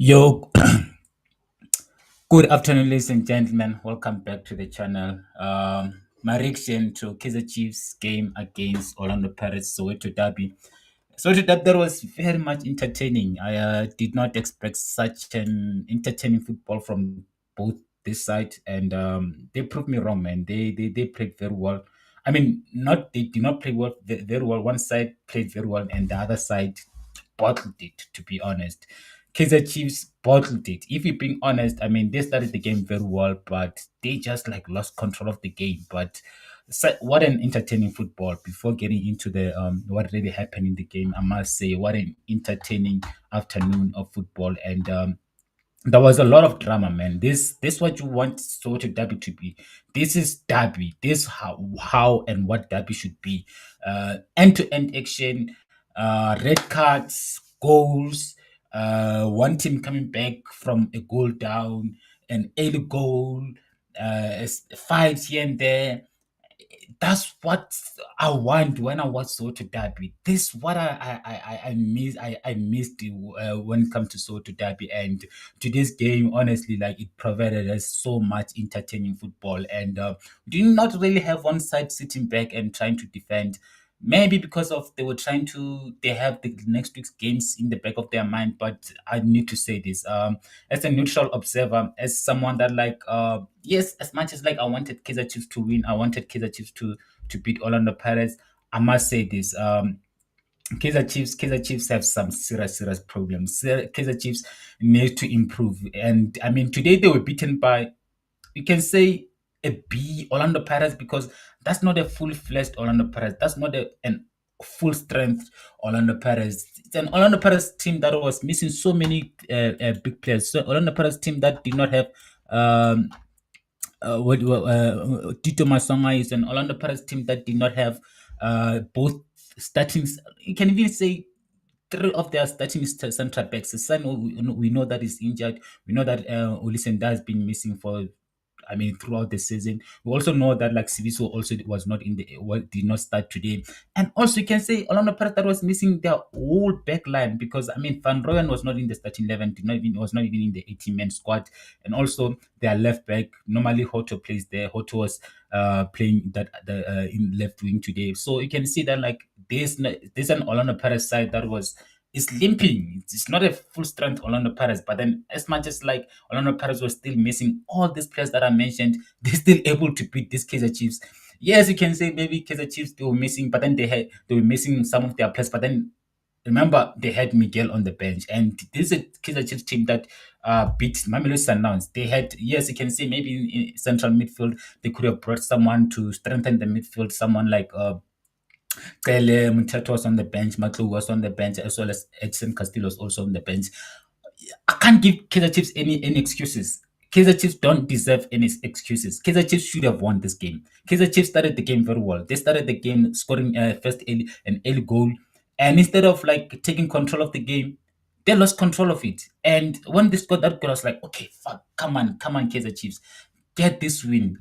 Yo, good afternoon, ladies and gentlemen. Welcome back to the channel. My reaction to Kaizer Chiefs game against Orlando Pirates Soweto Derby. Soweto Derby that was very much entertaining. I did not expect such an entertaining football from both this side, and they proved me wrong, man. They played very well. I mean, not they did not play well very well. One side played very well, and the other side bottled it. To be honest, Kaizer Chiefs bottled it. If you're being honest, I mean, they started the game very well, but they just like lost control of the game. But what an entertaining football! Before getting into the what really happened in the game, I must say, what an entertaining afternoon of football, and there was a lot of drama, man. This what you want sort of derby to be. This is derby. This how and what derby should be. End to end action, red cards, goals. One team coming back from a goal down, an early goal, fights here and there. That's what I want when I watch Soto Derby. This what I miss. I missed it, when it comes to Soto Derby, and today's game. Honestly, like it provided us so much entertaining football, and we did not really have one side sitting back and trying to defend. Maybe because of they have the next week's games in the back of their mind. But I need to say this. As a neutral observer, as someone that like yes, as much as like I wanted Kaizer Chiefs to win, I wanted Kaizer Chiefs to beat Orlando Pirates. I must say this. Kaizer Chiefs have some serious problems. Kaizer Chiefs need to improve. And I mean today they were beaten by, you can say, a B Orlando Pirates, because that's not a full-fledged Orlando Pirates. That's not an full strength Orlando Pirates. It's an Orlando Pirates team that was missing so many big players. So Orlando Pirates team that did not have um, Tito Masonga is an Orlando Pirates team that did not have both starting. You can even say three of their starting central backs. Son, we know that is injured. We know that Olisenda has been missing for, I mean, throughout the season. We also know that like Siviso also was not in the did not start today, and also you can say Orlando Pirates that was missing their whole back line, because I mean Van Rooyen was not in the starting 11, did not even was not even in the 18-man squad, and also their left back, normally Hoto plays there. Hoto was playing that the in left wing today, so you can see that like there's an Orlando Pirates side that was is limping. It's not a full strength Orlando Pirates, but then as much as like Orlando Pirates was still missing all these players that I mentioned, they're still able to beat these Kaizer Chiefs. Yes, you can say maybe Kaizer Chiefs they were missing, but then they were missing some of their players. But then remember they had Miguel on the bench, and this is a Kaizer Chiefs team that beat Mamelodi Sundowns. They had, yes, you can say maybe in central midfield they could have brought someone to strengthen the midfield, someone like Kele Mutete was on the bench, Matlu was on the bench, as well as Edson Castillo was also on the bench. I can't give Kaizer Chiefs any excuses. Kaizer Chiefs don't deserve any excuses. Kaizer Chiefs should have won this game. Kaizer Chiefs started the game very well. They started the game scoring an early goal, and instead of like taking control of the game, they lost control of it. And when they scored that goal, I was like, okay, fuck, come on, Kaizer Chiefs, get this win,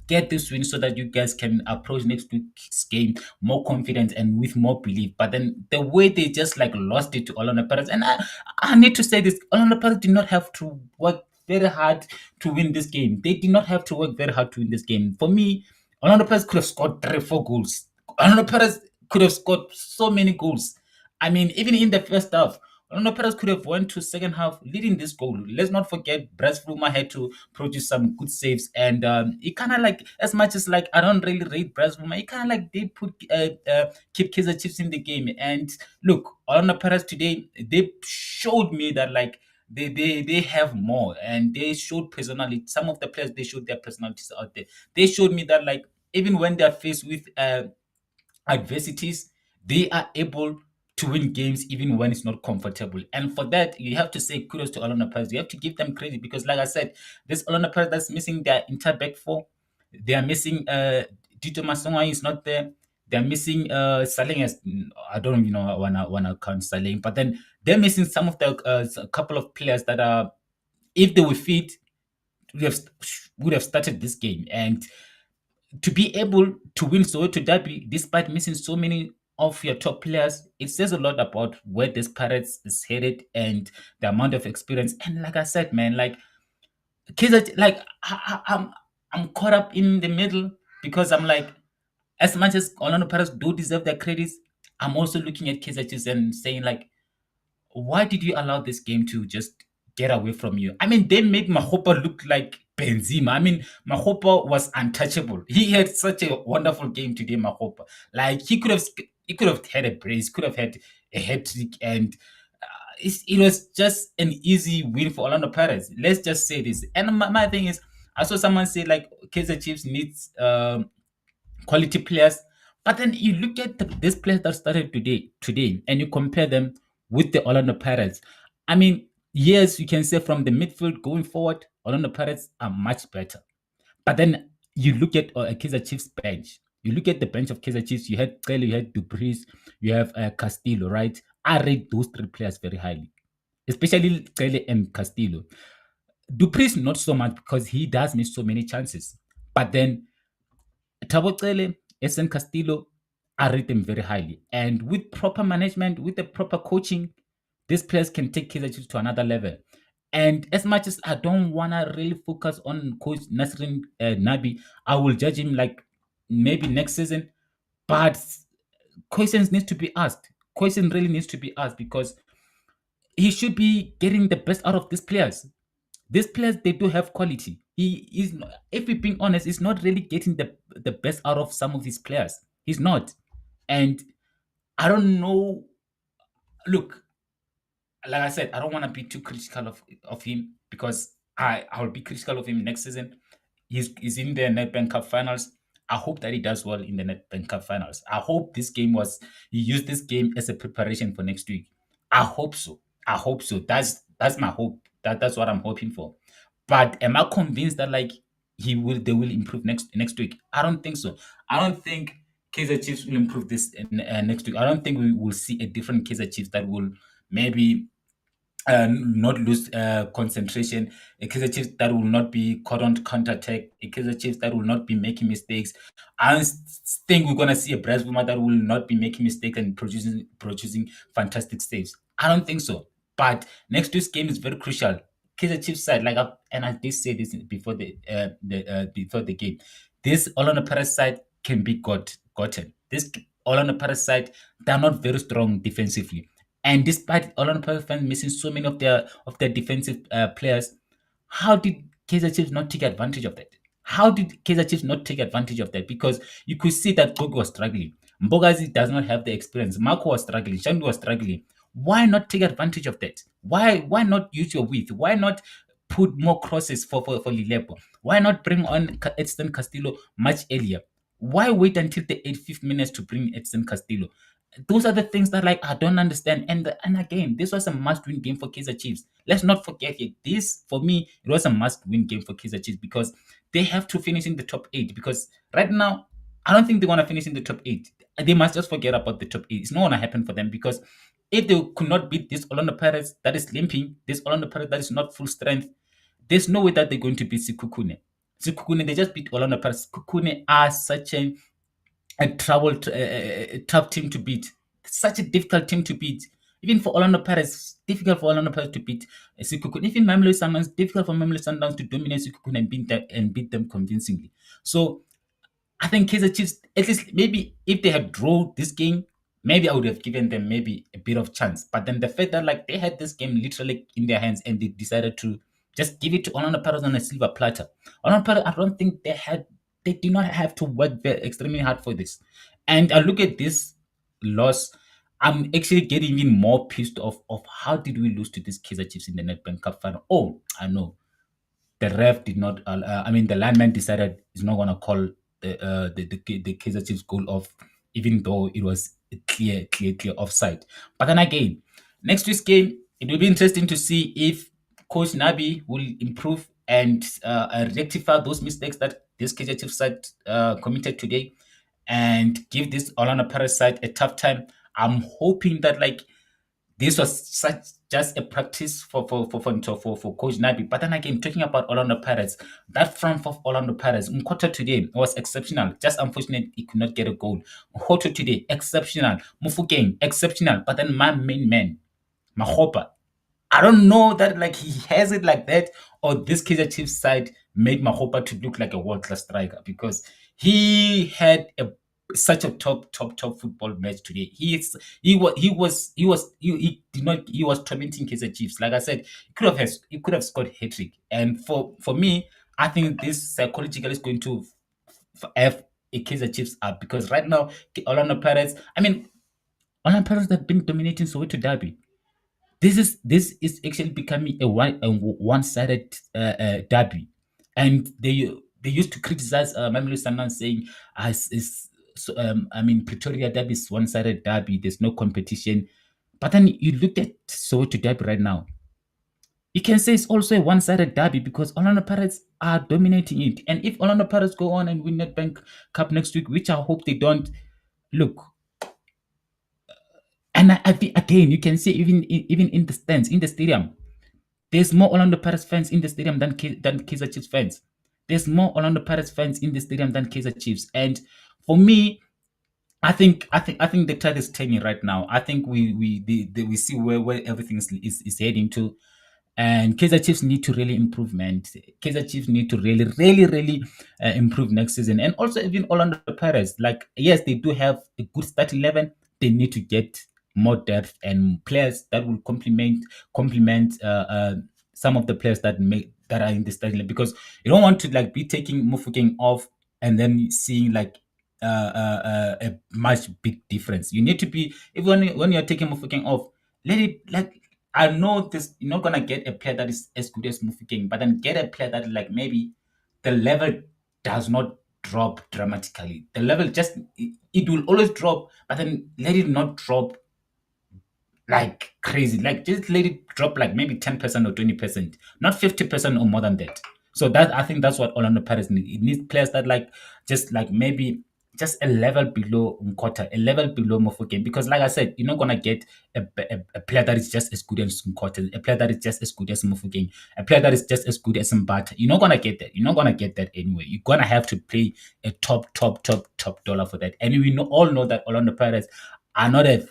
so that you guys can approach next week's game more confident and with more belief. But then the way they just like lost it to Orlando Pirates, and I need to say this: Orlando Pirates did not have to work very hard to win this game. They did not have to work very hard to win this game. For me, Orlando Pirates could have scored 3 4 goals. Orlando Pirates could have scored so many goals. I mean, even in the first half, Orlando Pirates could have went to second half leading this goal. Let's not forget Bryce Fuma had to produce some good saves, and he kind of like, as much as like I don't really rate Bryce Fuma, he kind of like they put keep Kaizer Chiefs in the game. And look, Orlando Pirates today, they showed me that like they have more, and they showed personality. Some of the players, they showed their personalities out there. They showed me that like even when they're faced with adversities, they are able to win games even when it's not comfortable. And for that, you have to say kudos to Orlando Pirates. You have to give them credit, because, like I said, this Orlando Pirates that's missing their entire back four. They are missing Dito Masonga is not there. They're missing Saling as, I don't even know wanna count Saling, but then they're missing some of the a couple of players that are, if they were fit, would have would have started this game. And to be able to win Soweto Derby despite missing so many of your top players, it says a lot about where this Pirates is headed and the amount of experience. And like I said, man, like Kaizer, like I'm caught up in the middle because I'm like, as much as Orlando Pirates do deserve their credits, I'm also looking at Kaizer Chiefs and saying like, why did you allow this game to just get away from you? I mean, they made Mahopa look like Benzema. I mean, Mahopa was untouchable. He had such a wonderful game today, Mahopa. Like he could have had a brace, could have had a hat trick, and it was just an easy win for Orlando Pirates. Let's just say this. And my thing is, I saw someone say like Kaizer Chiefs needs quality players. But then you look at this players that started today, and you compare them with the Orlando Pirates. I mean, yes, you can say from the midfield going forward, Orlando Pirates are much better. But then you look at Kaizer Chiefs bench. You look at the bench of Kaizer Chiefs. You had Kelly, you had Dupreez, you have Castillo, right? I rate those three players very highly, especially Kelly and Castillo. Dupreez not so much because he does miss so many chances. But then Tabocele, SN Castillo, I rate them very highly. And with proper management, with the proper coaching, these players can take Kaizer Chiefs to another level. And as much as I don't want to really focus on Coach Nasrin Nabi, I will judge him like maybe next season. But questions needs to be asked. Question really needs to be asked because he should be getting the best out of these players. These players, they do have quality. He is, if we're being honest, he's not really getting the best out of some of these players. He's not, and I don't know. Look, like I said, I don't want to be too critical of him because I'll be critical of him next season. He's in the Nedbank Cup finals. I hope that he does well in the Nedbank Cup finals. I hope he used this game as a preparation for next week. I hope so. I hope so. That's my hope. That's what I'm hoping for. But am I convinced that like they will improve next week? I don't think so. I don't think Kaizer Chiefs will improve this next week. I don't think we will see a different Kaizer Chiefs that will maybe not lose concentration, a Kaizer Chiefs that will not be caught on counter-attack, a Kaizer Chiefs that will not be making mistakes. I don't think we're going to see a Braz Buma that will not be making mistakes and producing fantastic saves. I don't think so. But next week's game is very crucial. Kaizer Chiefs side, and I did say this before before the game, this Orlando Pirates side can be gotten. This Orlando Pirates side, they're not very strong defensively. And despite Orlando Pirates fans missing so many of their defensive players, how did Kaizer Chiefs not take advantage of that? How did Kaizer Chiefs not take advantage of that? Because you could see that Gogo was struggling. Mbogazi does not have the experience. Marco was struggling. Shandu was struggling. Why not take advantage of that? Why not use your width? Why not put more crosses for Lilepo? Why not bring on Edson Castillo much earlier? Why wait until the 85th minutes to bring Edson Castillo? Those are the things that like I don't understand. And again, this was a must-win game for Kaizer Chiefs. Let's not forget it. This for me, it was a must-win game for Kaizer Chiefs because they have to finish in the top eight. Because right now, I don't think they want to finish in the top eight. They must just forget about the top eight. It's not going to happen for them because if they could not beat this Orlando Pirates that is limping, this Orlando Pirates that is not full strength, there's no way that they're going to beat Sikukune. Sikukune, they just beat Orlando Pirates. Sikukune are such a tough team to beat. Such a difficult team to beat. Even for Orlando Pirates, difficult for Orlando Pirates to beat Sikukun. Even Mamelodi Sundowns, difficult for Mamelodi Sundowns to dominate Sikukun and beat them convincingly. So I think Kaizer Chiefs, at least maybe if they had drawn this game, maybe I would have given them maybe a bit of chance. But then the fact that like they had this game literally in their hands and they decided to just give it to Orlando Pirates on a silver platter. Orlando Pirates, I don't think they do not have to work very extremely hard for this. And I look at this loss, I'm actually getting even more pissed off of how did we lose to this Kaizer Chiefs in the Nedbank Cup final. Oh, I know the ref did not. I mean, the lineman decided he's not going to call the Kaizer Chiefs goal off, even though it was a clear offside. But then again, next week's game, it will be interesting to see if Coach Nabi will improve and rectify those mistakes that this Kaizer Chiefs side committed today, and give this Orlando Pirates side a tough time. I'm hoping that like this was just a practice for Coach Nabi. But then again, talking about Orlando Pirates, that front of Orlando Pirates, Mkoto today was exceptional. Just unfortunate he could not get a goal. Mkoto today, exceptional. Mufukeng, exceptional. But then my main man, Mahopa, I don't know that like he has it like that, or this Kaizer Chiefs side made Mahopa to look like a world class striker because he had such a top football match today. He did not he was tormenting Kaizer Chiefs. Like I said, he could have scored hat trick. And for me, I think this psychologically is going to have a Kaizer Chiefs up because right now Orlando Pirates. I mean, Orlando Pirates have been dominating Soweto Derby. This is actually becoming a one-sided derby, and they used to criticize Mamelodi Sundowns saying, "As is so, I mean Pretoria derby is one-sided derby. There's no competition." But then you look at Soweto derby right now. You can say it's also a one-sided derby because Orlando Pirates are dominating it. And if Orlando Pirates go on and win Nedbank Cup next week, which I hope they don't, look, and I think again you can see even in the stands in the stadium. There's more Orlando Pirates fans in the stadium than Kaizer Chiefs fans. There's more Orlando Pirates fans in the stadium than Kaizer Chiefs. And for me, I think the tide is turning right now. I think we see where everything is heading to. And Kaizer Chiefs need to really improve, man. Kaizer Chiefs need to really improve next season. And also even Orlando Pirates, like yes, they do have a good start 11. They need to get more depth and players that will complement some of the players that are in the starting 11 because you don't want to like be taking Mufukeng off and then seeing like a much big difference. You need to be even when you're taking Mufukeng off, let it like I know this. You're not gonna get a player that is as good as Mufukeng, but then get a player that like maybe the level does not drop dramatically. The level it will always drop, but then let it not drop like crazy. Like just let it drop like maybe 10% or 20%, not 50% or more than that. So that I think that's what Orlando Pirates need. It needs players that like just like maybe just a level below Nkota, a level below Mofokeng. Because like I said, you're not gonna get a player that is just as good as Nkota, a player that is just as good as Mofokeng, a player that is just as good as Mbata. You're not gonna get that. You're not gonna get that anyway. You're gonna have to pay a top dollar for that. And we all know that Orlando Pirates are not a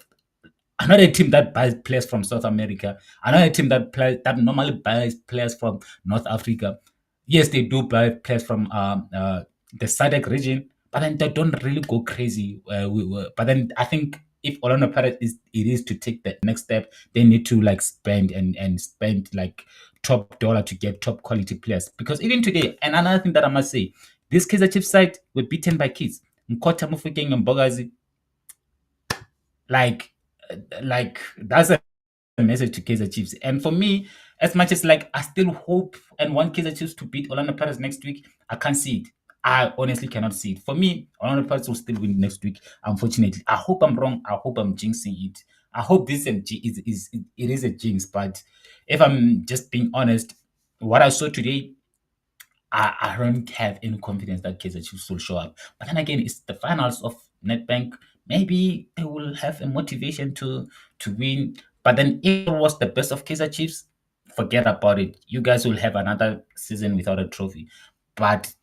team that buys players from South America. I'm not a team that normally buys players from North Africa. Yes, they do buy players from the SADC region, but then they don't really go crazy. But then I think if Orlando Pirates is to take the next step, they need to like spend and spend like top dollar to get top quality players. Because even today, and another thing that I must say, this Kaizer Chiefs side were beaten by kids. Nkota Mufukeng and Bogazi, like that's a message to Kaizer Chiefs. And for me, as much as like I still hope and want Kaizer Chiefs to beat Orlando Pirates next week, I can't see it. I honestly cannot see it. For me, Orlando Pirates will still win next week. Unfortunately, I hope I'm wrong. I hope I'm jinxing it. I hope this it is a jinx. But if I'm just being honest, what I saw today, I don't have any confidence that Kaizer Chiefs will show up. But then again, it's the finals of Nedbank. Maybe they will have a motivation to win. But then if it was the best of Kaizer Chiefs, forget about it. You guys will have another season without a trophy. But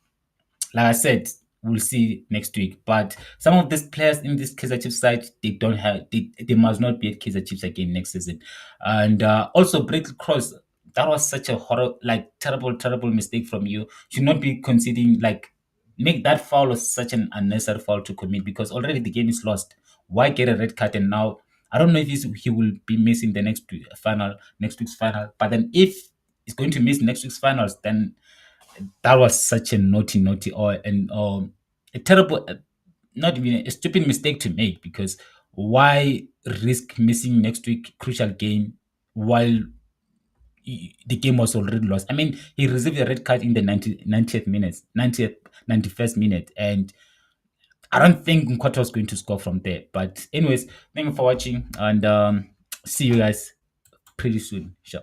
like I said, we'll see next week. But some of these players in this Kaizer Chiefs side, they must not be at Kaizer Chiefs again next season. And also Brittle Cross, that was such a terrible mistake from you. Should not be conceding like make that foul was such an unnecessary foul to commit because already the game is lost. Why get a red card and now I don't know if he will be missing the next week's final. But then if he's going to miss next week's finals, then that was such a naughty or a terrible not even a stupid mistake to make because why risk missing next week crucial game while the game was already lost. I mean, he received a red card in the 90th minute, 91st minute, and I don't think Nkota was going to score from there. But anyways, thank you for watching, and see you guys pretty soon. Sure.